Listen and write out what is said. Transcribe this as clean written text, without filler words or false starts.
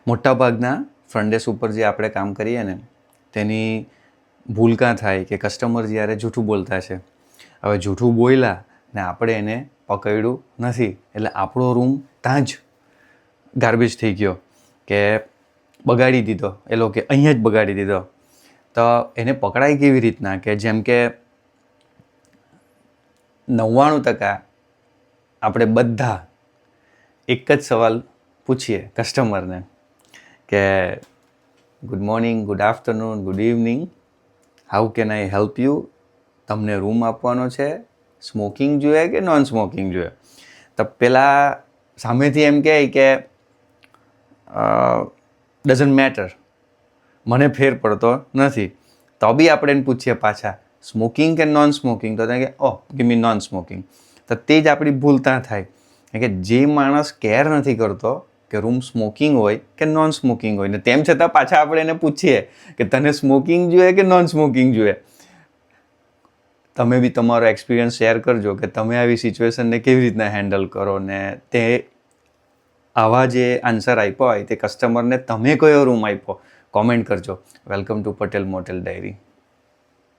મોટાભાગના front desk ઉપર જે આપણે કામ કરીએ ને તેની ભૂલ કાં થાય કે કસ્ટમર જ્યારે જૂઠું બોલતા છે. હવે જૂઠું બોલ્યા ને આપણે એને પકડ્યું નથી એટલે આપણો રૂમ ત્યાં જ ગાર્બેજ થઈ ગયો કે બગાડી દીધો, એ લોકો અહીંયા જ બગાડી દીધો. તો એને પકડાય કેવી રીતના કે જેમ કે 99% આપણે બધા એક જ સવાલ પૂછીએ કસ્ટમરને કે good morning, good afternoon, good evening, how can I help you? તમને રૂમ આપવાનો છે, સ્મોકિંગ જોઈએ કે નોન સ્મોકિંગ જોઈએ? તો પેલા સામેથી એમ કહે કે ડઝન્ટ મેટર, મને ફેર પડતો નથી. તો બી આપણે એને પૂછીએ પાછા સ્મોકિંગ કે નોન સ્મોકિંગ? તો કે ઓહ ગીવ મી નોન સ્મોકિંગ. તો તે જ આપણી ભૂલ ત્યાં થાય કે જે માણસ કેર નથી કરતો કે રૂમ સ્મોકિંગ હોય કે નોન સ્મોકિંગ હોય ને તેમ છતાં પાછા આપણે એને પૂછીએ કે તને સ્મોકિંગ જોઈએ કે નોન સ્મોકિંગ જોઈએ. તમે બી તમારો એક્સપિરિયન્સ શેર કરજો કે તમે આવી સિચ્યુએશનને કેવી રીતના હેન્ડલ કરો ને તે આવા જે આન્સર આપ્યો હોય તે કસ્ટમરને તમે કયો રૂમ આપ્યો કોમેન્ટ કરજો. Welcome to Patel motel diary.